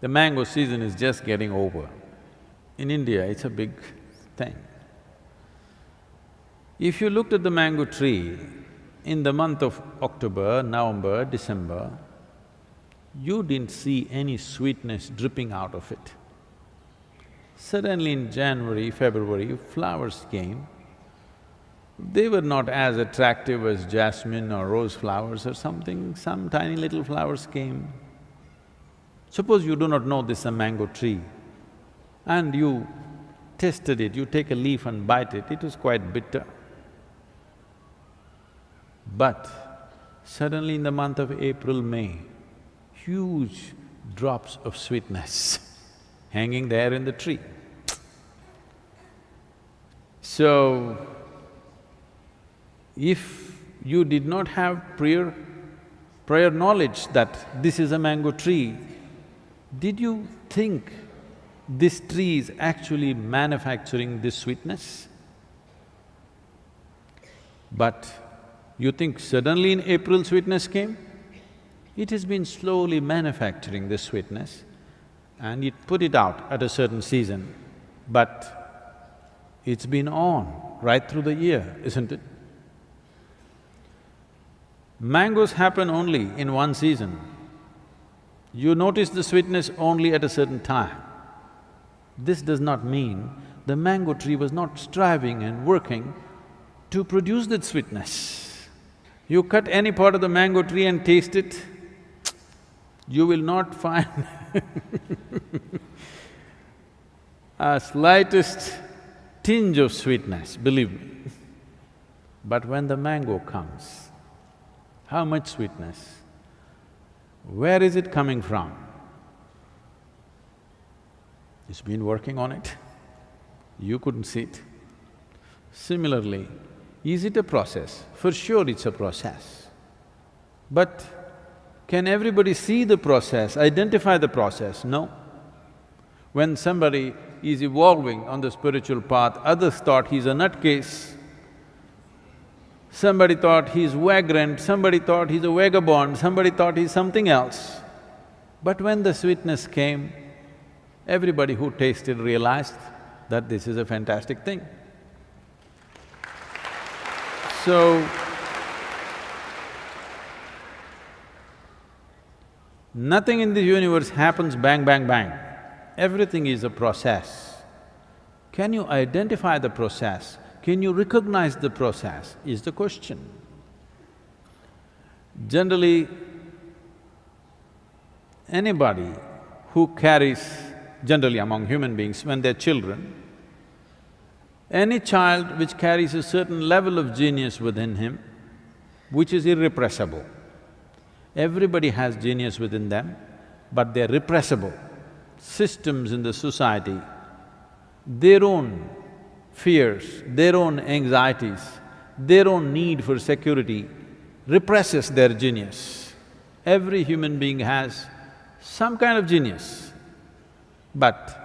The mango season is just getting over. In India, it's a big thing. If you looked at the mango tree in the month of October, November, December, you didn't see any sweetness dripping out of it. Suddenly in January, February, flowers came. They were not as attractive as jasmine or rose flowers or something, some tiny little flowers came. Suppose you do not know this is a mango tree and you tasted it, you take a leaf and bite it, it was quite bitter. But suddenly in the month of April, May, huge drops of sweetness hanging there in the tree. So, if you did not have prior knowledge that this is a mango tree, did you think this tree is actually manufacturing this sweetness? But you think suddenly in April sweetness came? It has been slowly manufacturing this sweetness and it put it out at a certain season, but it's been on right through the year, isn't it? Mangoes happen only in one season. You notice the sweetness only at a certain time. This does not mean the mango tree was not striving and working to produce that sweetness. You cut any part of the mango tree and taste it, you will not find a slightest tinge of sweetness, believe me. But when the mango comes, how much sweetness? Where is it coming from? It's been working on it, you couldn't see it. Similarly, is it a process? For sure it's a process. But can everybody see the process, identify the process? No. When somebody is evolving on the spiritual path, others thought he's a nutcase. Somebody thought he's vagrant, somebody thought he's a vagabond, somebody thought he's something else. But when the sweetness came, everybody who tasted realized that this is a fantastic thing. So, nothing in the universe happens bang, bang, bang. Everything is a process. Can you identify the process? Can you recognize the process, is the question. Generally, anybody who carries, generally among human beings, when they're children, any child which carries a certain level of genius within him, which is irrepressible. Everybody has genius within them, but they're repressible. Systems in the society, their own fears, their own anxieties, their own need for security represses their genius. Every human being has some kind of genius, but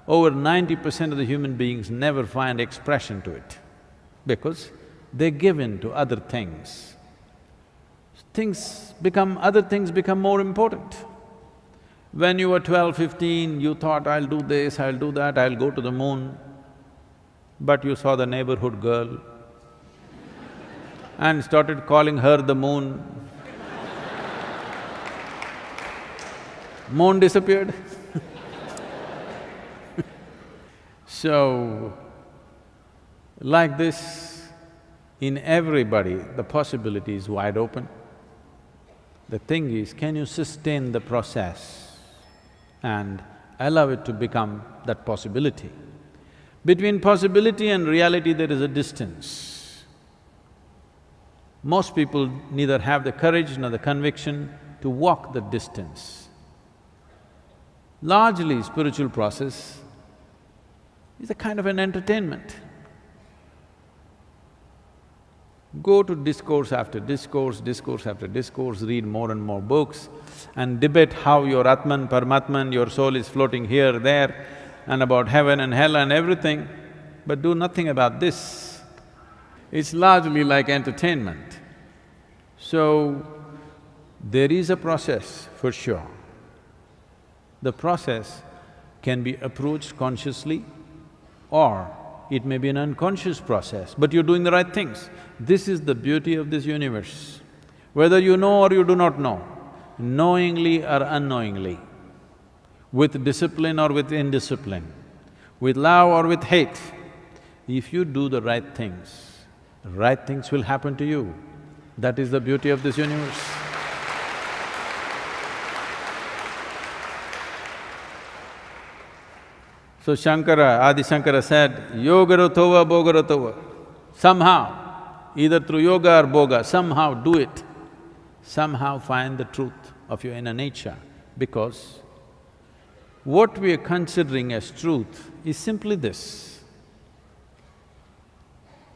over 90% of the human beings never find expression to it because they give in to other things. Other things become more important. When you were 12, 15, you thought, I'll do this, I'll do that, I'll go to the moon. But you saw the neighborhood girl and started calling her the moon. Moon disappeared. So, like this, in everybody, the possibility is wide open. The thing is, can you sustain the process and allow it to become that possibility? Between possibility and reality, there is a distance. Most people neither have the courage nor the conviction to walk the distance. Largely, spiritual process is a kind of an entertainment. Go to discourse after discourse, discourse after discourse, read more and more books and debate how your Atman, Paramatman, your soul is floating here, there, and about heaven and hell and everything, but do nothing about this. It's largely like entertainment. So, there is a process for sure. The process can be approached consciously or it may be an unconscious process, but you're doing the right things. This is the beauty of this universe. Whether you know or you do not know, knowingly or unknowingly, with discipline or with indiscipline, with love or with hate, if you do the right things will happen to you. That is the beauty of this universe. So Adi Shankara said, yogaratova bogaratova. Somehow, either through yoga or boga, somehow do it. Somehow find the truth of your inner nature, because what we are considering as truth is simply this.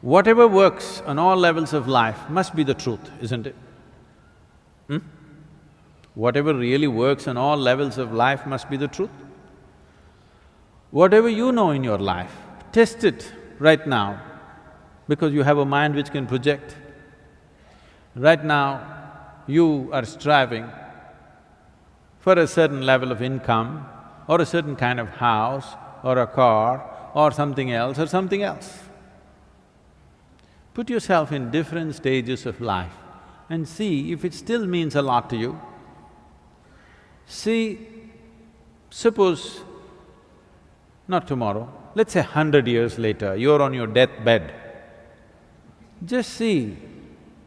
Whatever works on all levels of life must be the truth, isn't it? Whatever really works on all levels of life must be the truth. Whatever you know in your life, test it right now, because you have a mind which can project. Right now, you are striving for a certain level of income or a certain kind of house or a car or something else or something else. Put yourself in different stages of life and see if it still means a lot to you. See, suppose not tomorrow, let's say 100 years later, you're on your deathbed. Just see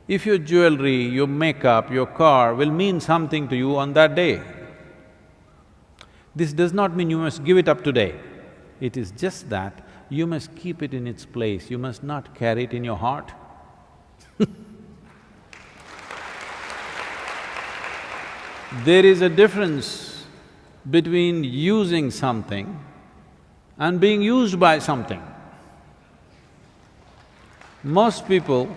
if your jewelry, your makeup, your car will mean something to you on that day. This does not mean you must give it up today. It is just that you must keep it in its place, you must not carry it in your heart. There is a difference between using something and being used by something. Most people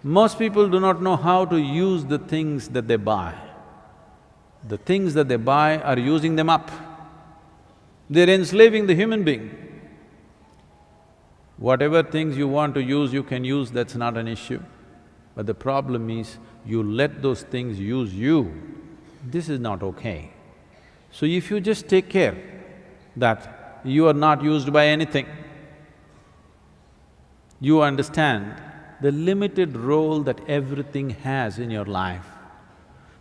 do not know how to use the things that they buy. The things that they buy are using them up. They're enslaving the human being. Whatever things you want to use, you can use, that's not an issue. But the problem is, you let those things use you. This is not okay. So if you just take care that you are not used by anything, you understand the limited role that everything has in your life,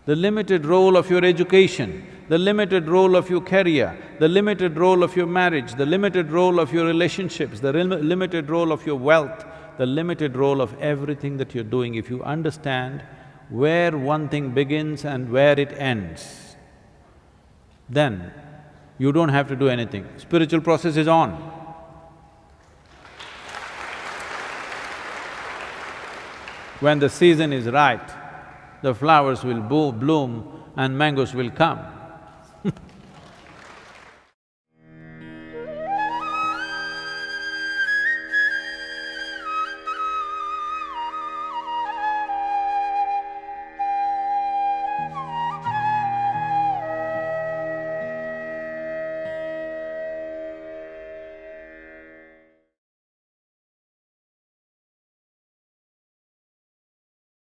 the limited role of your education, the limited role of your career, the limited role of your marriage, the limited role of your relationships, the limited role of your wealth, the limited role of everything that you're doing. If you understand where one thing begins and where it ends, then you don't have to do anything. Spiritual process is on. When the season is right, the flowers will bloom and mangoes will come.